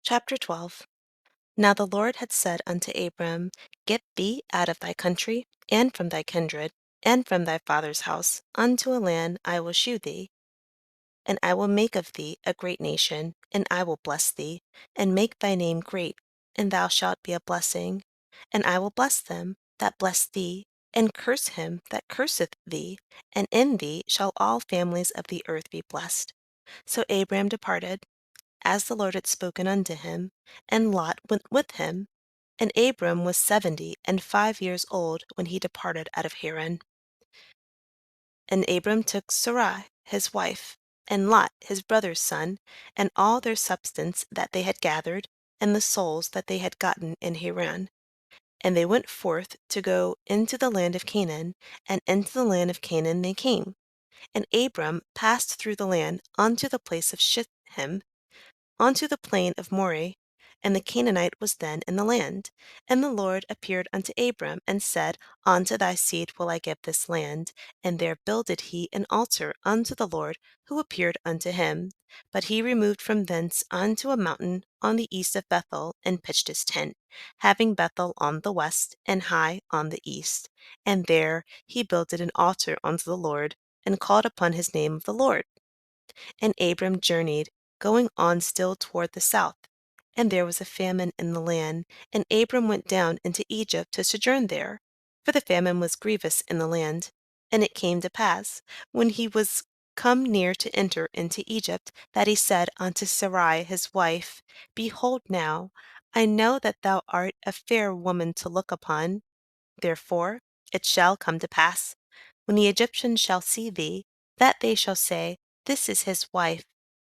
Chapter 12. Now the Lord had said unto Abram, Get thee out of thy country, and from thy kindred, and from thy father's house, unto a land I will shew thee. And I will make of thee a great nation, and I will bless thee, and make thy name great, and thou shalt be a blessing. And I will bless them that bless thee, and curse him that curseth thee, and in thee shall all families of the earth be blessed. So Abram departed, as the Lord had spoken unto him, and Lot went with him. And Abram was 75 years old when he departed out of Haran. And Abram took Sarai his wife, and Lot his brother's son, and all their substance that they had gathered, and the souls that they had gotten in Haran. And they went forth to go into the land of Canaan, and into the land of Canaan they came. And Abram passed through the land unto the place of Shittim, onto the plain of Moreh, and the Canaanite was then in the land. And the Lord appeared unto Abram, and said, Unto thy seed will I give this land. And there builded he an altar unto the Lord, who appeared unto him. But he removed from thence unto a mountain on the east of Bethel, and pitched his tent, having Bethel on the west, and Hai on the east. And there he builded an altar unto the Lord, and called upon his name of the Lord. And Abram journeyed, going on still toward the south. And there was a famine in the land, and Abram went down into Egypt to sojourn there, for the famine was grievous in the land. And it came to pass, when he was come near to enter into Egypt, that he said unto Sarai his wife, Behold now, I know that thou art a fair woman to look upon. Therefore it shall come to pass, when the Egyptians shall see thee, that they shall say, This is his wife,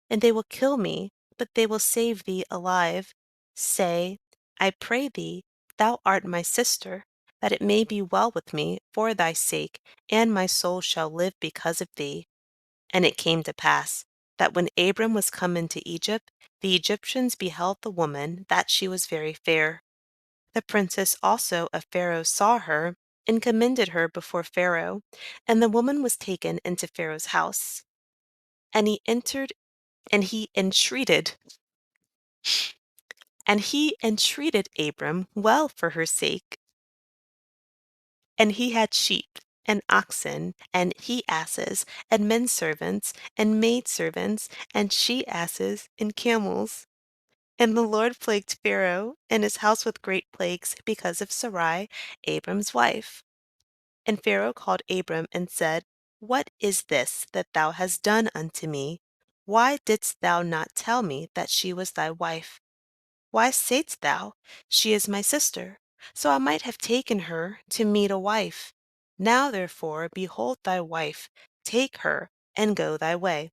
and they will kill me, but they will save thee alive. Say, I pray thee, thou art my sister, that it may be well with me for thy sake, and my soul shall live because of thee. And it came to pass, that when Abram was come into Egypt, the Egyptians beheld the woman, that she was very fair. The princess also of Pharaoh saw her, and commended her before Pharaoh. And the woman was taken into Pharaoh's house. And he entered, and he entreated, Abram well for her sake. And he had sheep, and oxen, and he asses, and men servants, and maid servants, and she asses, and camels. And the Lord plagued Pharaoh and his house with great plagues because of Sarai, Abram's wife. And Pharaoh called Abram and said, What is this that thou hast done unto me? Why didst thou not tell me that she was thy wife? Why saidst thou, She is my sister? So I might have taken her to meet a wife. Now therefore, behold thy wife, take her, and go thy way.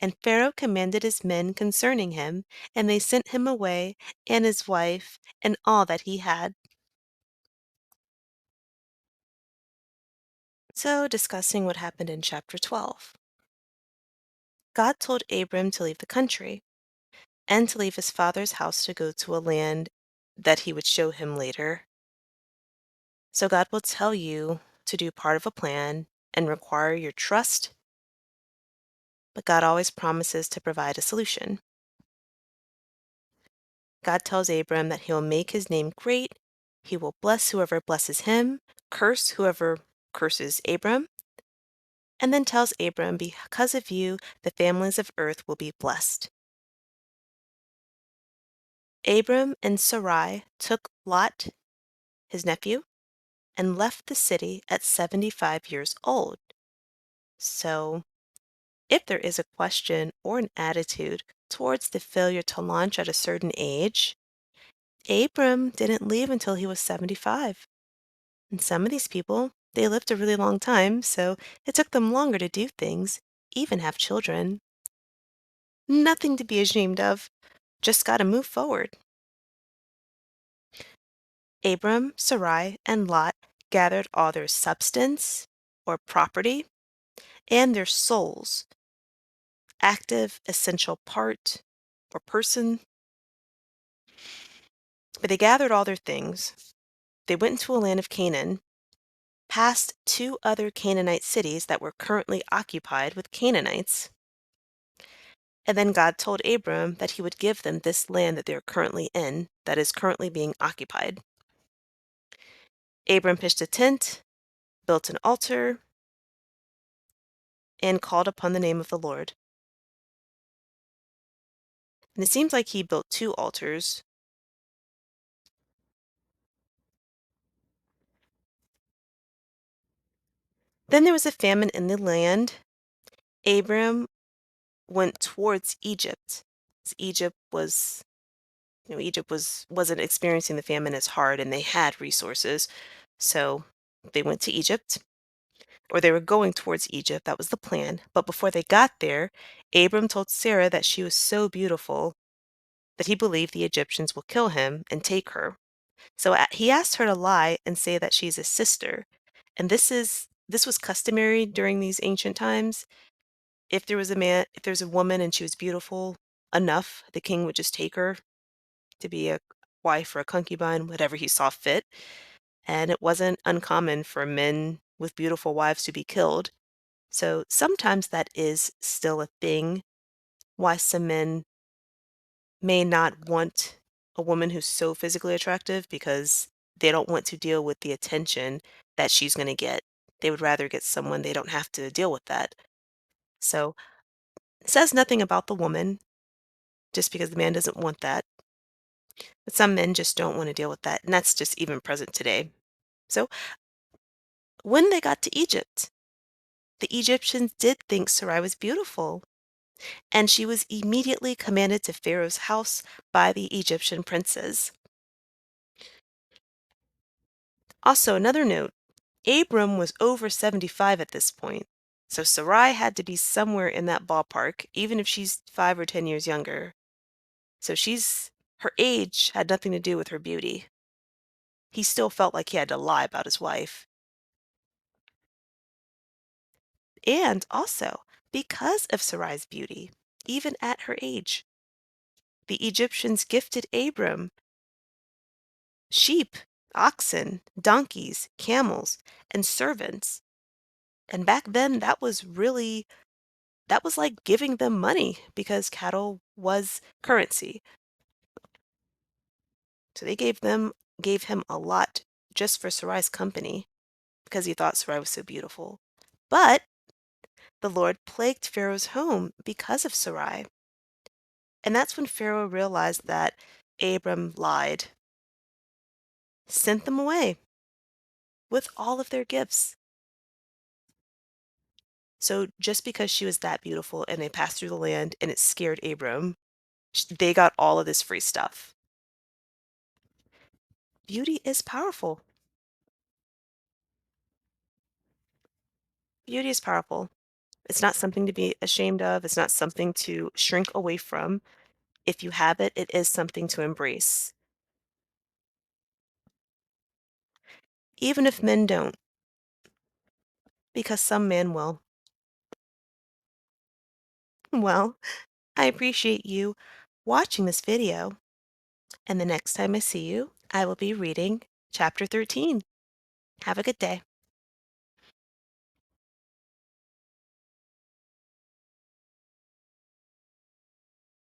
And Pharaoh commanded his men concerning him, and they sent him away, and his wife, and all that he had. So, discussing what happened in chapter 12. God told Abram to leave the country, and to leave his father's house to go to a land that he would show him later. So God will tell you to do part of a plan and require your trust, but God always promises to provide a solution. God tells Abram that he will make his name great, he will bless whoever blesses him, curse whoever curses Abram, and then tells Abram, because of you, the families of earth will be blessed. Abram and Sarai took Lot, his nephew, and left the city at 75 years old. So, if there is a question or an attitude towards the failure to launch at a certain age, Abram didn't leave until he was 75. And some of these people, they lived a really long time, so it took them longer to do things, even have children. Nothing to be ashamed of, just gotta move forward. Abram, Sarai, and Lot gathered all their substance or property and their souls, active, essential part or person. But they gathered all their things. They went into a land of Canaan, past two other Canaanite cities that were currently occupied with Canaanites. And then God told Abram that he would give them this land that they're currently in, that is currently being occupied. Abram pitched a tent, built an altar, and called upon the name of the Lord. And it seems like he built two altars. Then there was a famine in the land. Abram went towards Egypt. Egypt was, Egypt wasn't experiencing the famine as hard, and they had resources. So they went to Egypt, or they were going towards Egypt. That was the plan. But before they got there, Abram told Sarah that she was so beautiful that he believed the Egyptians will kill him and take her. So he asked her to lie and say that she's his sister. And this was customary during these ancient times. If there's a woman and she was beautiful enough, the king would just take her to be a wife or a concubine, whatever he saw fit. And it wasn't uncommon for men with beautiful wives to be killed. So sometimes that is still a thing, why some men may not want a woman who's so physically attractive because they don't want to deal with the attention that she's going to get. They would rather get someone they don't have to deal with that. So it says nothing about the woman just because the man doesn't want that. But some men just don't want to deal with that. And that's just even present today. So when they got to Egypt, the Egyptians did think Sarai was beautiful, and she was immediately commanded to Pharaoh's house by the Egyptian princes. Also, another note, Abram was over 75 at this point, so Sarai had to be somewhere in that ballpark, even if she's 5 or 10 years younger. So her age had nothing to do with her beauty. He still felt like he had to lie about his wife. And also, because of Sarai's beauty, even at her age, the Egyptians gifted Abram sheep, oxen, donkeys, camels, and servants. And back then, that was like giving them money because cattle was currency. So they gave him a lot just for Sarai's company because he thought Sarai was so beautiful. But the Lord plagued Pharaoh's home because of Sarai. And that's when Pharaoh realized that Abram lied, sent them away with all of their gifts. So just because she was that beautiful and they passed through the land and it scared Abram, they got all of this free stuff. Beauty is powerful. Beauty is powerful. It's not something to be ashamed of. It's not something to shrink away from. If you have it, it is something to embrace. Even if men don't, because some men will. Well, I appreciate you watching this video, and the next time I see you, I will be reading chapter 13. Have a good day.